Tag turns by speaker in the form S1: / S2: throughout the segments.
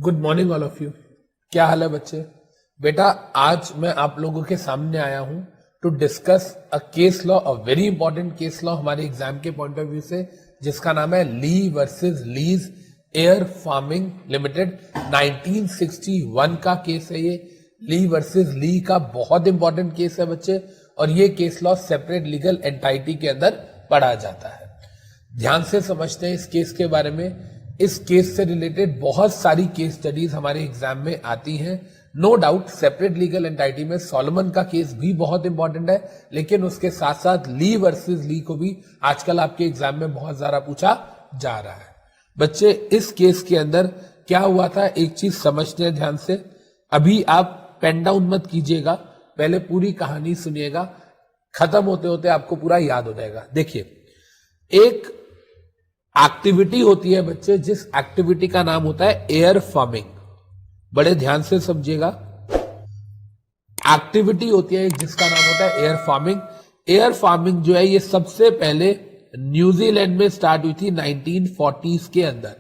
S1: Good morning all of you. क्या हाल है बच्चे? बेटा आज मैं आप लोगों के सामने आया हूं to discuss a case law, a very important case law हमारे एग्जाम के पॉइंट ऑफ व्यू से, जिसका नाम है Lee versus lease air farming limited. 1961 का केस है ये। ली वर्सेस ली का बहुत इंपॉर्टेंट केस है बच्चे, और ये case law separate legal entity के अंदर पढ़ा जाता है। ध्यान से समझते हैं इस केस के बारे में। इस केस से रिलेटेड बहुत सारी केस स्टडीज हमारे एग्जाम में आती हैं। No doubt separate legal entity में सॉलोमन का केस भी बहुत इंपॉर्टेंट है, लेकिन उसके साथ साथ ली वर्सेस ली को भी आजकल आपके एग्जाम में बहुत ज्यादा पूछा जा रहा है। बच्चे इस केस के अंदर क्या हुआ था, एक चीज समझते हैं ध्यान से। अभी आप पेन डाउन मत कीजिएगा, पहले पूरी कहानी सुनिएगा, खत्म होते होते आपको पूरा याद हो जाएगा। देखिए, एक एक्टिविटी होती है बच्चे, जिस एक्टिविटी का नाम होता है एयर फार्मिंग। बड़े ध्यान से समझिएगा, एक्टिविटी होती है जिसका नाम होता है एयर फार्मिंग। एयर फार्मिंग जो है ये सबसे पहले न्यूजीलैंड में स्टार्ट हुई थी 1940s के अंदर,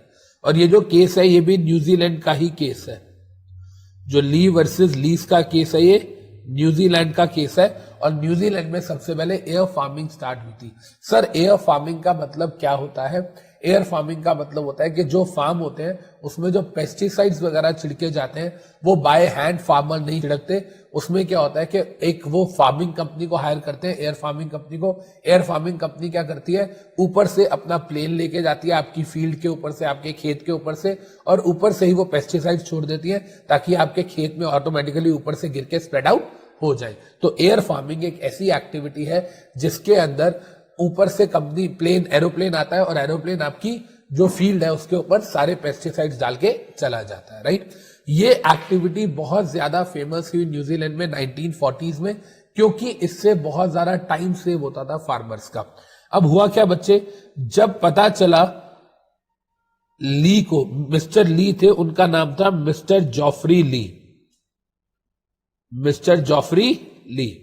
S1: और ये जो केस है ये भी न्यूजीलैंड का ही केस है। जो ली वर्सेस लीज का केस है ये न्यूजीलैंड का केस है, और न्यूजीलैंड में सबसे पहले एयर फार्मिंग स्टार्ट हुई थी। सर एयर फार्मिंग का मतलब क्या होता है? एयर फार्मिंग का मतलब होता है कि जो फार्म होते हैं उसमें जो पेस्टिसाइड्स वगैरह छिड़के जाते हैं वो बाय हैंड फार्मर नहीं छिड़कते। उसमें क्या होता है कि एक वो फार्मिंग कंपनी को हायर करते हैं, एयर फार्मिंग कंपनी को। एयर फार्मिंग कंपनी क्या करती है, ऊपर से अपना प्लेन लेके जाती है आपकी फील्ड के ऊपर से, आपके खेत के ऊपर से, और ऊपर से ही वो पेस्टिसाइड्स छोड़ देती है ताकि आपके खेत में ऑटोमेटिकली ऊपर से गिर के स्प्रेड आउट हो जाए। तो एयर फार्मिंग एक ऐसी एक्टिविटी है जिसके अंदर ऊपर से कंपनी प्लेन एरोप्लेन आता है, और एरोप्लेन आपकी जो फील्ड है उसके ऊपर सारे पेस्टिसाइड्स डाल के चला जाता है, राइट। ये एक्टिविटी बहुत ज्यादा फेमस हुई न्यूजीलैंड में 1940s में, क्योंकि इससे बहुत ज्यादा टाइम सेव होता था फार्मर्स का। अब हुआ क्या बच्चे, जब पता चला ली को, मिस्टर ली थे, उनका नाम था मिस्टर जॉफरी ली, मिस्टर जॉफरी ली।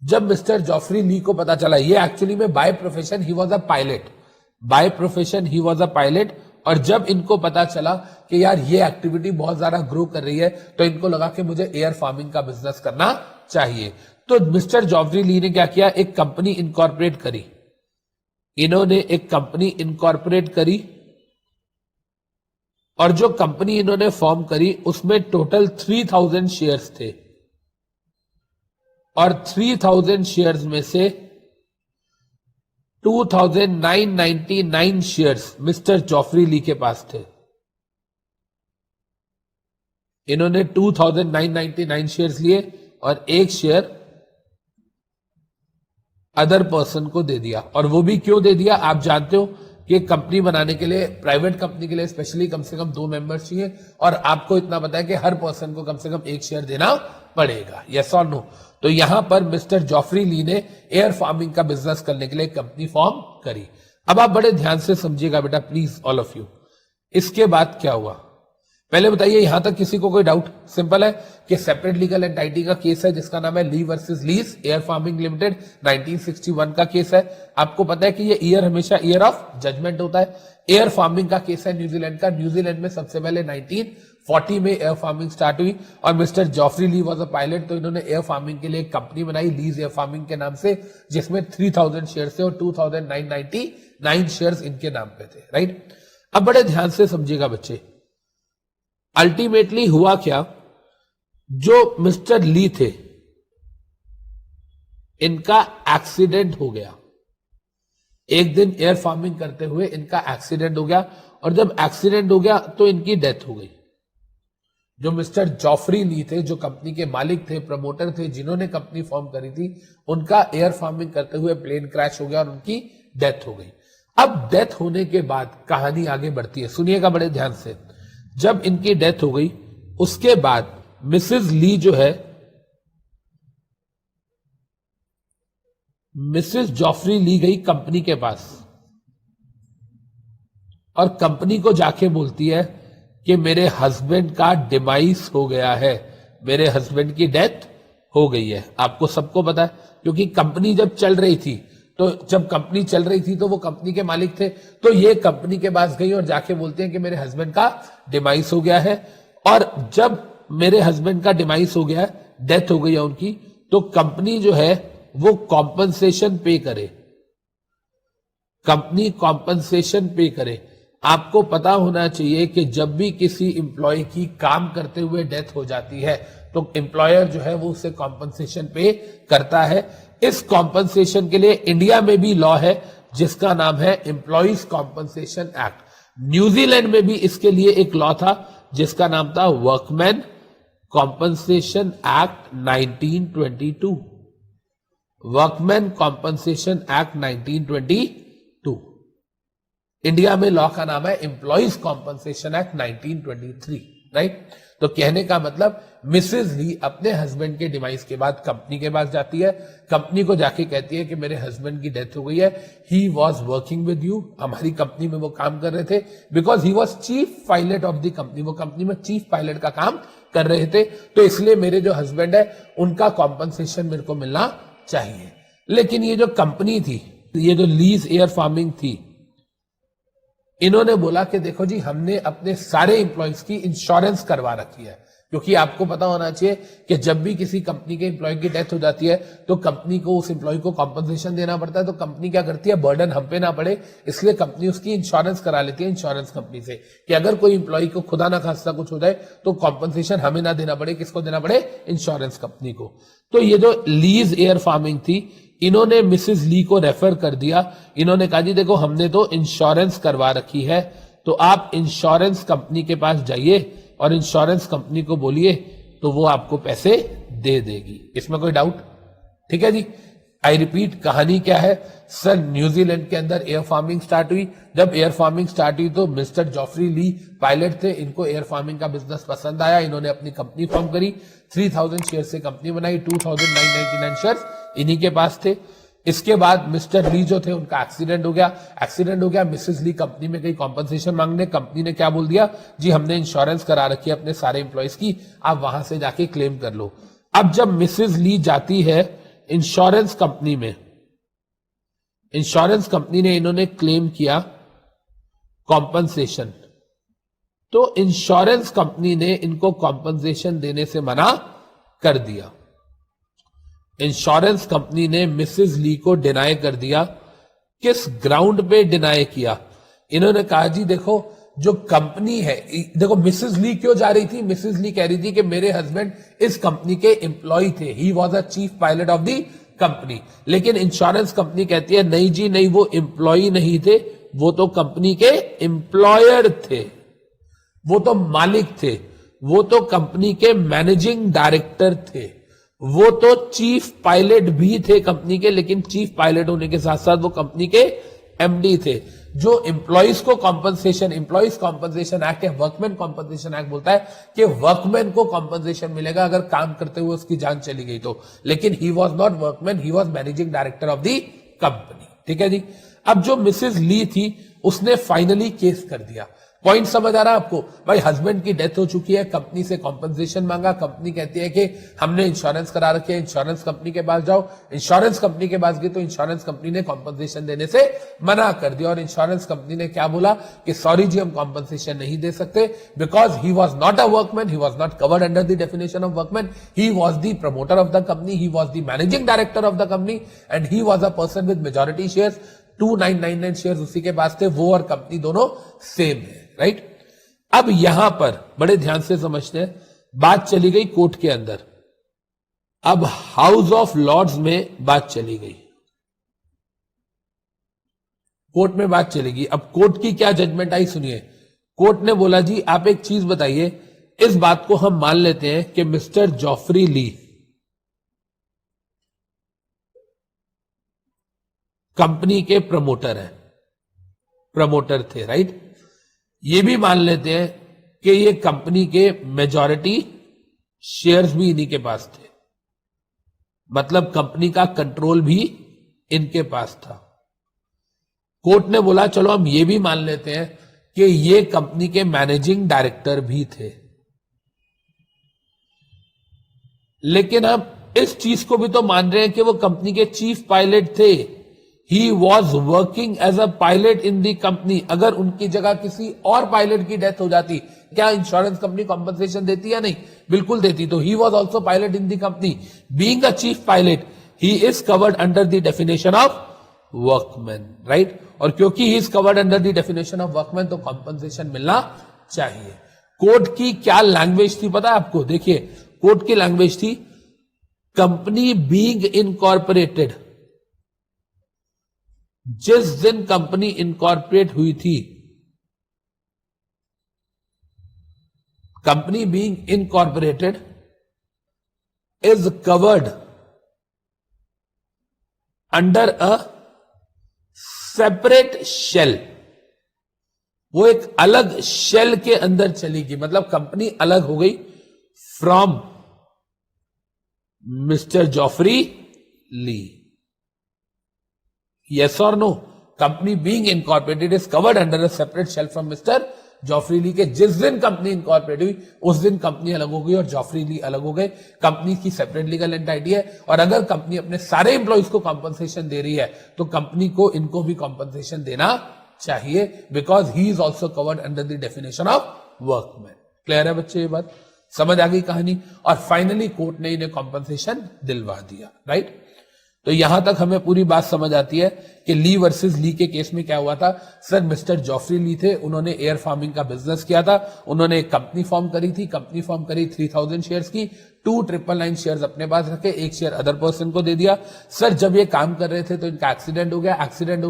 S1: जब मिस्टर जॉफरी ली को पता चला, ये एक्चुअली में by profession he was a pilot, by profession he was a pilot, और जब इनको पता चला कि यार ये एक्टिविटी बहुत ज्यादा ग्रो कर रही है, तो इनको लगा कि मुझे एयर फार्मिंग का बिजनेस करना चाहिए। तो मिस्टर जॉफरी ली ने क्या किया, एक कंपनी इनकॉर्पोरेट करी। इन्होंने एक कंपनी इनकॉर्पोरेट करी, और जो कंपनी इन्होंने फॉर्म करी उसमें टोटल 3000 शेयर्स थे, और 3000 शेयर्स में से 2999 शेयर्स मिस्टर जॉफरी ली के पास थे। इन्होंने 2999 शेयर्स लिए और एक शेयर अदर पर्सन को दे दिया। और वो भी क्यों दे दिया, आप जानते हो कि कंपनी बनाने के लिए, प्राइवेट कंपनी के लिए स्पेशली कम से कम 2 मेंबर्स चाहिए, और आपको इतना पता है कि हर पर्सन को कम से कम एक शेयर देना पड़ेगा, यस और नो। तो यहां पर मिस्टर जॉफरी ली ने एयर फार्मिंग का बिजनेस करने के लिए कंपनी फॉर्म करी। अब आप बड़े ध्यान से समझिएगा बेटा प्लीज ऑल ऑफ यू। इसके बाद क्या हुआ, पहले बताइए, यहां तक किसी को कोई डाउट? सिंपल है कि सेपरेट लीगल एंटाइटी का केस है जिसका नाम है Lee versus lease air farming limited, 1961 का केस है। आपको पता है कि ये ईयर हमेशा ईयर ऑफ जजमेंट होता है। एयर फार्मिंग का केस है न्यूजीलैंड का। न्यूजीलैंड में सबसे पहले 1940 में एयर फार्मिंग स्टार्ट हुई, और mister Geoffrey Lee was a pilot, तो इन्होंने एयर फार्मिंग के लिए एक कंपनी बनाई लीज एयर फार्मिंग के नाम से, जिसमें 3000 शेयर्स थे और 2999 शेयर्स इनके नाम पे थे, राइट। अब बड़े ध्यान से समझिएगा बच्चे, अल्टीमेटली हुआ क्या, जो मिस्टर ली थे इनका एक्सीडेंट हो गया। एक दिन एयर फार्मिंग करते हुए इनका एक्सीडेंट हो गया, और जब एक्सीडेंट हो गया तो इनकी डेथ हो गई। जो मिस्टर जॉफरी ली थे, जो कंपनी के मालिक थे, प्रमोटर थे, जिन्होंने कंपनी फॉर्म करी थी, उनका एयर फार्मिंग करते हुए प्लेन क्रैश हो गया और उनकी डेथ हो गई। अब डेथ होने के बाद कहानी आगे बढ़ती है, सुनिएगा बड़े ध्यान से। जब इनकी डेथ हो गई उसके बाद मिसेस ली जो है, मिसेस जॉफरी ली गई कंपनी के पास, और कंपनी को जाके बोलती है कि मेरे हस्बैंड का डिमाइस हो गया है, मेरे हस्बैंड की डेथ हो गई है। आपको सबको पता है, क्योंकि कंपनी जब चल रही थी तो जब कंपनी चल रही थी तो वो कंपनी के मालिक थे, तो ये कंपनी के पास गई और जाके बोलते हैं कि मेरे हस्बैंड का डिमाइस हो गया है, और जब मेरे हस्बैंड का डिमाइस हो गया, डेथ हो गई है उनकी, तो कंपनी जो है वो कॉम्पनसेशन पे करे, कंपनी कॉम्पनसेशन पे करे। आपको पता होना चाहिए कि जब भी किसी एम्प्लॉय की काम करते हुए डेथ हो जाती है तो एम्प्लॉयर जो है वो उसे कॉम्पनसेशन पे करता है। इस कॉम्पनसेशन के लिए इंडिया में भी लॉ है जिसका नाम है एम्प्लॉइज कॉम्पनसेशन एक्ट। न्यूजीलैंड में भी इसके लिए एक लॉ था जिसका नाम था workman compensation act 1922, workman compensation act 1922। India में लॉ का नाम है एम्प्लॉइज कॉम्पनसेशन एक्ट 1923, राइट। तो कहने का मतलब मिसेज ली अपने हस्बैंड के डिवाइस के बाद कंपनी के पास जाती है, कंपनी को जाके कहती है कि मेरे हस्बैंड की डेथ हो गई है, ही वॉज वर्किंग विद यू, हमारी कंपनी में वो काम कर रहे थे, because he was chief pilot of the company, वो कंपनी में चीफ पायलट का काम कर रहे थे, तो इसलिए मेरे जो हस्बैंड है उनका कॉम्पनसेशन मेरे को मिलना चाहिए। लेकिन ये जो कंपनी थी, ये जो लीज एयर फार्मिंग थी, इन्होंने बोला कि देखो जी, हमने अपने सारे एम्प्लॉयज की इंश्योरेंस करवा रखी है, क्योंकि आपको पता होना चाहिए कि जब भी किसी कंपनी के एम्प्लॉय की डेथ हो जाती है तो कंपनी को उस एम्प्लॉय को कॉम्पनसेशन देना पड़ता है। तो कंपनी क्या करती है, बर्डन हम पे ना पड़े, इसलिए कंपनी उसकी इंश्योरेंस करा लेती है इंश्योरेंस कंपनी से, कि अगर कोई एम्प्लॉय को खुदा ना खास्ता कुछ हो जाए तो कॉम्पनसेशन हमें ना देना पड़े, किसको देना पड़े, इंश्योरेंस कंपनी को। तो ये जो लीज एयर फार्मिंग थी, इन्होंने मिसेस ली को रेफर कर दिया, इन्होंने कहा जी देखो हमने तो इंश्योरेंस करवा रखी है, तो आप इंश्योरेंस कंपनी के पास जाइए और इंश्योरेंस कंपनी को बोलिए तो वो आपको पैसे दे देगी। इसमें कोई डाउट? ठीक है जी। आई रिपीट, कहानी क्या है सर, न्यूजीलैंड के अंदर एयर फार्मिंग स्टार्ट हुई। जब एयर फार्मिंग स्टार्ट हुई तो मिस्टर जॉफरी ली पायलट थे, इनको एयर फार्मिंग का बिजनेस पसंद आया, इन्होंने अपनी कंपनी फॉर्म करी, 3000 शेयर से कंपनी बनाई, 2999 शेयर इन्हीं के पास थे। इसके बाद मिस्टर ली जो थे उनका एक्सीडेंट हो गया, मिसेस ली कंपनी में गई कॉम्पनसेशन मांगने, कंपनी ने क्या बोल दिया जी, हमने इंश्योरेंस करा रखी है अपने सारे एम्प्लॉयज की, आप वहां से जाके क्लेम कर लो। अब जब मिसेस ली जाती है इंश्योरेंस कंपनी में, इंश्योरेंस कंपनी ने इन्होंने क्लेम किया कॉम्पनसेशन, तो इंश्योरेंस कंपनी ने इनको कॉम्पनसेशन देने से मना कर दिया। इंश्योरेंस कंपनी ने मिसेस ली को डिनाई कर दिया। किस ग्राउंड पे डिनाई किया? इन्होंने कहा जी देखो, जो कंपनी है, देखो मिसेस ली क्यों जा रही थी, मिसेस ली कह रही थी कि मेरे हस्बैंड इस कंपनी के एम्प्लॉय थे, he was a chief pilot of the company. लेकिन इंश्योरेंस कंपनी कहती है नहीं जी नहीं, वो एम्प्लॉय नहीं थे, वो तो कंपनी के एम्प्लॉयर थे, वो तो मालिक थे, वो तो कंपनी के मैनेजिंग डायरेक्टर थे, वो तो चीफ पायलट भी थे कंपनी के, लेकिन चीफ पायलट होने के साथ साथ वो कंपनी के एमडी थे। जो एम्प्लॉइज को कॉम्पनसेशन, एम्प्लॉइज कॉम्पनसेशन एक्ट या वर्कमैन कॉम्पनसेशन एक्ट बोलता है कि वर्कमैन को कॉम्पनसेशन मिलेगा अगर काम करते हुए उसकी जान चली गई तो, लेकिन he was not workman, he was managing director of the company. ठीक है जी। अब जो मिसेस ली थी उसने फाइनली केस कर दिया। पॉइंट समझ आ रहा है आपको? भाई हस्बैंड की डेथ हो चुकी है, कंपनी से कॉम्पनसेशन मांगा, कंपनी कहती है कि हमने इंश्योरेंस करा रखी है, इंश्योरेंस कंपनी के पास जाओ, इंश्योरेंस कंपनी के पास गई तो इंश्योरेंस कंपनी ने कॉम्पनसेशन देने से मना कर दिया, और इंश्योरेंस कंपनी ने क्या बोला कि सॉरी जी हम कॉम्पनसेशन नहीं दे सकते, because he was not a workman, he was not covered under the definition of workman, he was the promoter of the company, he was the managing director of the company, and he was a person with majority shares, 2999 shares उसी के पास थे, वो और company दोनों same है, right. अब यहां पर बड़े ध्यान से समझते हैं, बात चली गई कोर्ट के अंदर, अब हाउस ऑफ लॉर्ड्स में बात चली गई, कोर्ट में बात चलेगी। अब कोर्ट की क्या जजमेंट आई सुनिए। कोर्ट ने बोला जी आप एक चीज बताइए, इस बात को हम मान लेते हैं कि मिस्टर जॉफरी ली कंपनी के प्रमोटर हैं, प्रमोटर थे, राइट। ये भी मान लेते हैं कि ये कंपनी के मेजॉरिटी शेयर्स भी इन्हीं के पास थे, मतलब कंपनी का कंट्रोल भी इनके पास था। कोर्ट ने बोला चलो हम ये भी मान लेते हैं कि ये कंपनी के मैनेजिंग डायरेक्टर भी थे, लेकिन हम इस चीज को भी तो मान रहे हैं कि वो कंपनी के चीफ पायलट थे, he was working as a pilot in the company, अगर उनकी जगह किसी और पायलट की डेथ हो जाती, क्या इंश्योरेंस कंपनी कॉम्पनसेशन देती या नहीं? बिल्कुल देती। तो he was also pilot in the company, being a chief pilot, he is covered under the definition of workman, right? और क्योंकि he is covered under the definition of workman, तो compensation मिलना चाहिए। कोर्ट की क्या लैंग्वेज थी पता है आपको? देखिए, कोर्ट की लैंग्वेज थी कंपनी बीइंग इनकॉर्पोरेटेड, जिस दिन कंपनी इनकॉर्पोरेट हुई थी, company being incorporated is covered under a separate shell, वो एक अलग शेल के अंदर चलेगी, मतलब कंपनी अलग हो गई from mister Geoffrey Lee. Yes or no? Company being incorporated is covered under a separate shell from mister Geoffrey Lee, के जिस दिन कंपनी इनकॉर्पोरेट हुई उस दिन कंपनी अलग हो गई और जॉफरी ली अलग हो गए। कंपनी की सेपरेट लीगल एंटिटी है, और अगर कंपनी अपने सारे एम्प्लॉइज को कॉम्पनसेशन दे रही है तो कंपनी को इनको भी कॉम्पनसेशन देना चाहिए, because he is also covered under the definition of workman. Clear है बच्चे? ये बात समझ आ गई कहानी? और फाइनली कोर्ट ने इन्हें कॉम्पनसेशन दिलवा दिया, राइट? तो यहां तक हमें पूरी बात समझ आती है कि ली वर्सेस ली के केस में क्या हुआ था। सर, मिस्टर जॉफरी ली थे, उन्होंने एयर फार्मिंग का बिजनेस किया था, उन्होंने एक कंपनी फॉर्म करी थी, कंपनी फॉर्म करी 3000 शेयर्स की, 2999 शेयर्स अपने पास रखे, एक शेयर अदर पर्सन को दे दिया। सर, जब ये काम कर रहे थे तो इनका एक्सीडेंट हो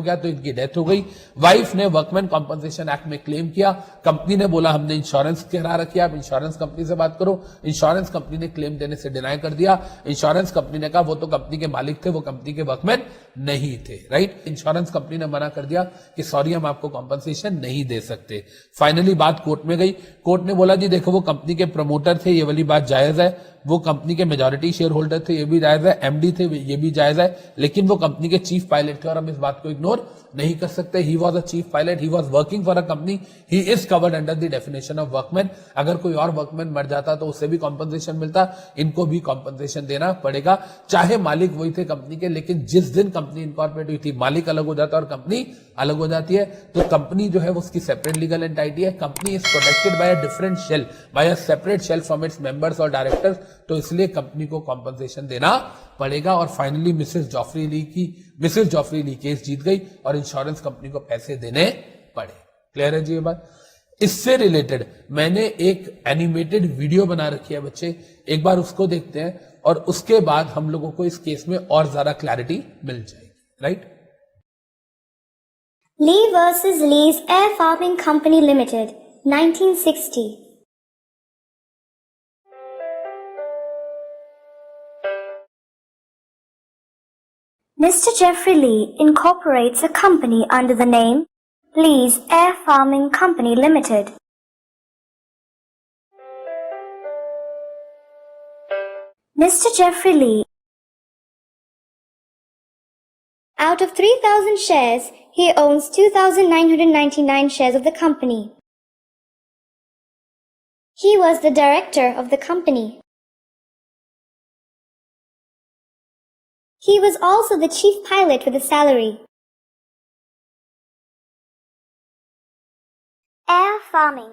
S1: गया तो इनकी डेथ हो गई। वाइफ ने वर्कमैन कॉम्पनसेशन एक्ट में क्लेम किया, कंपनी ने बोला हमने इंश्योरेंस करा रखी है, आप इंश्योरेंस कंपनी से बात करो। इंश्योरेंस कंपनी ने क्लेम देने से डिनाई कर दिया। इंश्योरेंस कंपनी ने कहा वो तो कंपनी के मालिक थे, वो कंपनी के वर्कमैन नहीं थे, राइट? इंश्योरेंस कंपनी ने मना कर दिया कि सॉरी, हम आपको कॉम्पनसेशन नहीं दे सकते। फाइनली बात कोर्ट में गई, कोर्ट ने बोला जी देखो, वो कंपनी के प्रमोटर थे, ये वाली बात जायज है, वो कंपनी के मेजॉरिटी शेयर होल्डर थे, ये भी जायज है, एमडी थे, ये भी जायज है, लेकिन वो कंपनी के चीफ पायलट थे और हम इस बात को इग्नोर नहीं कर सकते। He was a chief pilot, he was working for a company, he is covered under the definition of workman. अगर कोई और वर्कमैन मर जाता तो उससे भी कॉम्पनसेशन मिलता, इनको भी कॉम्पनसेशन देना पड़ेगा, चाहे मालिक वही थे कंपनी के। लेकिन जिस दिन कंपनी इनकॉर्पोरेट हुई थी, मालिक अलग हो जाता है और कंपनी अलग हो जाती है, तो कंपनी जो है वो उसकी सेपरेट लीगल एंटिटी है। Company is protected by a different shell, by a separate shell from its members और डायरेक्टर्स, तो इसलिए कंपनी को कॉम्पनसेशन देना पड़ेगा। और finally Mrs Geoffrey Lee case जीत गई और इंश्योरेंस कंपनी को पैसे देने पड़े। क्लियर है जी ये बात? इससे रिलेटेड मैंने एक एनिमेटेड वीडियो बना रखी है बच्चे, एक बार उसको देखते हैं और उसके बाद हम लोगों को इस केस में और ज्यादा क्लैरिटी मिल जाएगी, right?
S2: Lee versus Lee's Air Farming Company Limited, 1960. Mr. Jeffrey Lee incorporates a company under the name Lee's Air Farming Company Limited. Mr. Jeffrey Lee, out of 3,000 shares, he owns 2,999 shares of the company. He was the director of the company. He was also the chief pilot with a salary. Air farming.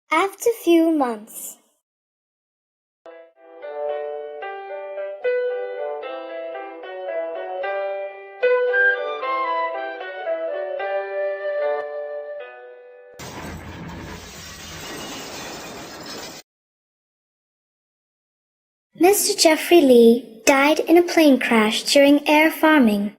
S2: After few months. Mr. Jeffrey Lee died in a plane crash during air farming.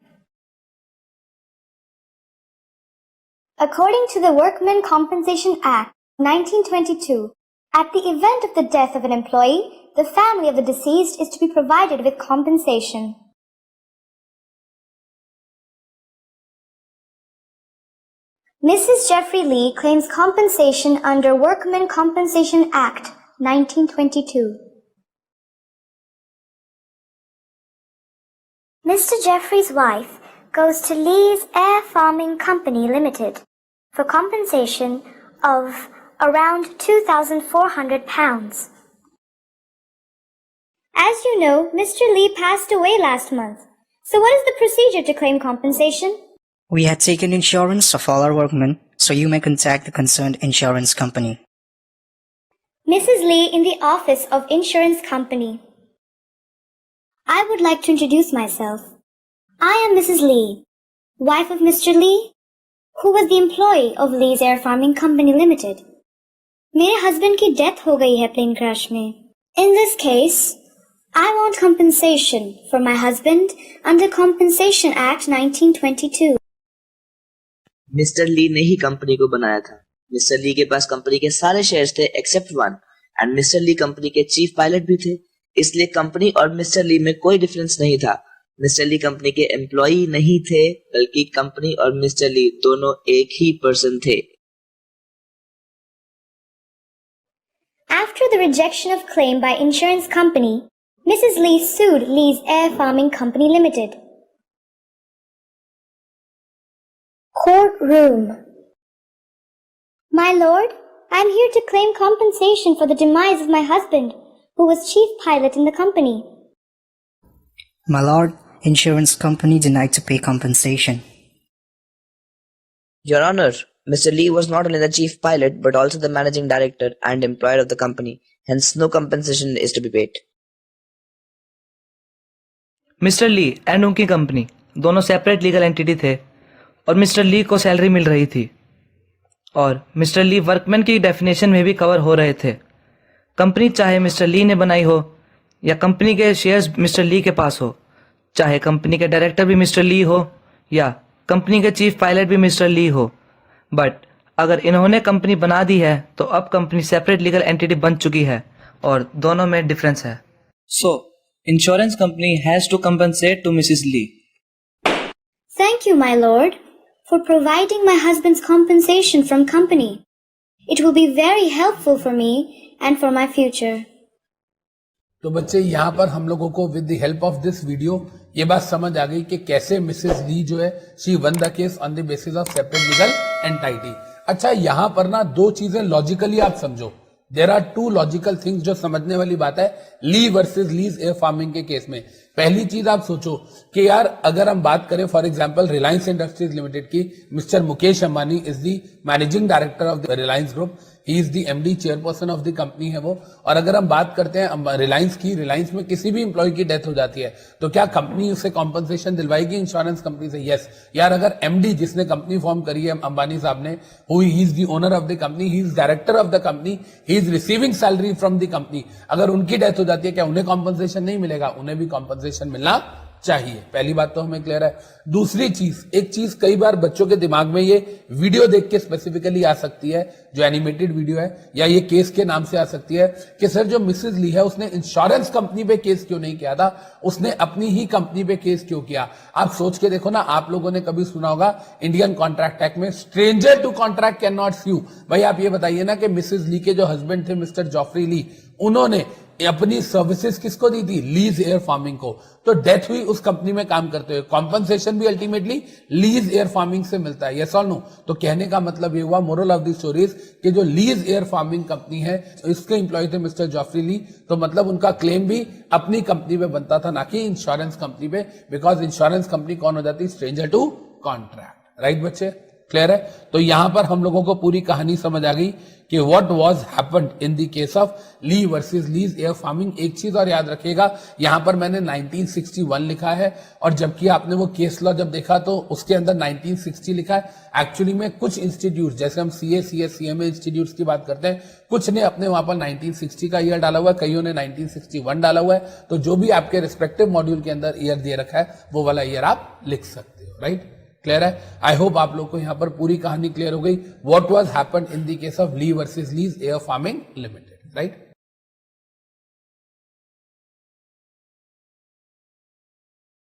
S2: According to the Workmen Compensation Act, 1922, at the event of the death of an employee, the family of the deceased is to be provided with compensation. Mrs. Jeffrey Lee claims compensation under Workmen Compensation Act 1922. Mr. Jeffrey's wife goes to Lee's Air Farming Company Limited for compensation of around £2,400. As you know, Mr. Lee passed away last month. So what is the procedure to claim compensation?
S3: We had taken insurance of all our workmen, so you may contact the concerned insurance company.
S2: Mrs. Lee in the office of insurance company. I would like to introduce myself. I am Mrs. Lee, wife of Mr. Lee, who was the employee of Lee's Air Farming Company Limited. मेरे husband की death हो गई है plane crash में. In this case, I want compensation for my husband under Compensation Act 1922.
S4: Mister ली ने ही company को बनाया था. मिस्टर ली के पास कंपनी के सारे शेयर्स थे except one, and mister Lee company के चीफ पायलट भी थे. इसलिए कंपनी और मिस्टर ली में कोई डिफरेंस नहीं था. मिस्टर ली कंपनी के एम्प्लॉई नहीं थे, बल्कि कंपनी और मिस्टर ली दोनों एक ही पर्सन थे.
S2: After the rejection of claim by insurance company, Mrs. Lee sued Lee's Air Farming Company Limited. Courtroom. My lord, I am here to claim compensation for the demise of my husband, who was chief pilot in the company.
S3: My lord, insurance company denied to pay compensation.
S4: Your Honor, Mr. Lee was not only the chief pilot but also the managing director and employer of the company. Hence, no compensation is to be paid.
S5: Mister Lee and उनकी company दोनों separate legal entity थे और mister ली को salary मिल रही थी और mister ली workman की definition में भी कवर हो रहे थे. कंपनी चाहे मिस्टर ली ने बनाई हो या कंपनी के शेयर्स मिस्टर ली के पास हो, चाहे कंपनी के डायरेक्टर भी मिस्टर ली हो या कंपनी के चीफ पायलट भी मिस्टर ली हो, बट अगर इन्होंने कंपनी बना दी है तो अब कंपनी सेपरेट लीगल एंटिटी बन चुकी है और दोनों में डिफरेंस है. So insurance company has to compensate to Mrs Lee.
S2: Thank you, my lord, for providing my husband's compensation from company. It will be very helpful for me and for my future.
S1: तो बच्चे यहाँ पर हम लोगों को with the help of this video ये बात समझ आ गई कि कैसे मिसेस ली जो है she won the case on the basis of separate legal entity. अच्छा, यहाँ पर ना दो चीजें लॉजिकली आप समझो. There are two logical things जो समझने वाली बात है Lee versus lease air Farming के केस में. पहली चीज आप सोचो कि यार अगर हम बात करें for example Reliance Industries limited की, mister Mukesh Ambani is the managing director of the Reliance group, he is the MD chairperson of the company है वो. और अगर हम बात करते हैं रिलायंस की, रिलायंस में किसी भी इंप्लॉय की डेथ हो जाती है तो क्या कंपनी उसे कॉम्पनसेशन दिलवाएगी इंश्योरेंस कंपनी से? यस. यार अगर एमडी जिसने कंपनी फॉर्म करी है अंबानी साहब ने, who he is the owner of the company, he is director of the company, he is receiving salary from the company, अगर उनकी डेथ हो जाती है क्या उन्हें कॉम्पनसेशन नहीं मिलेगा? उन्हें भी कॉम्पनसेशन मिलना चाहिए. पहली बात तो हमें क्लियर है. दूसरी चीज, एक चीज कई बार बच्चों के दिमाग में ये वीडियो देख के स्पेसिफिकली आ सकती है, जो एनिमेटेड वीडियो है या ये केस के नाम से आ सकती है कि सर जो मिसेस ली है उसने इंश्योरेंस कंपनी पे केस क्यों नहीं किया था, उसने अपनी ही कंपनी पे केस क्यों किया? आप सोच के देखो ना, आप लोगों ने कभी सुना होगा इंडियन कॉन्ट्रैक्ट एक्ट में stranger to contract cannot sue. भाई आप ये बताइए ना कि मिसेस ली के जो हस्बैंड थे मिस्टर जॉफरी ली, उन्होंने अपनी सर्विसेज किसको दी थी? लीज एयर फार्मिंग को. तो डेथ हुई उस कंपनी में काम करते हुए, कॉम्पनसेशन भी अल्टीमेटली लीज एयर फार्मिंग से मिलता है. यस और नो? तो कहने का मतलब ये हुआ, मोरल ऑफ द स्टोरीज, कि जो लीज एयर फार्मिंग कंपनी है इसके एम्प्लॉय थे मिस्टर जॉफरी ली, तो मतलब उनका क्लेम भी अपनी कंपनी पे बनता था, ना कि इंश्योरेंस कंपनी पे, बिकॉज इंश्योरेंस कंपनी कौन हो जाती? Stranger to contract. राइट बच्चे, क्लियर है? तो यहां पर हम लोगों को पूरी कहानी समझ आ गई कि what was happened in the case of Lee versus lease air Farming. एक चीज और याद रखिएगा, यहां पर मैंने 1961 लिखा है और जबकि आपने वो केस लॉ जब देखा तो उसके अंदर 1960 लिखा है. एक्चुअली में कुछ इंस्टीट्यूट, जैसे हम सीए, सीएस, सीएमए इंस्टीट्यूट की बात करते हैं, कुछ ने अपने वहां पर 1960 का ईयर डाला हुआ है, कईयों ने 1961 डाला हुआ है. तो जो भी आपके रिस्पेक्टिव मॉड्यूल के अंदर ईयर दे रखा है वो वाला ईयर आप लिख सकते हो. राइट, क्लियर है? आई होप आप लोग को यहां पर पूरी कहानी क्लियर हो गई. What was happened in the case of Lee versus lease air farming Limited. Right.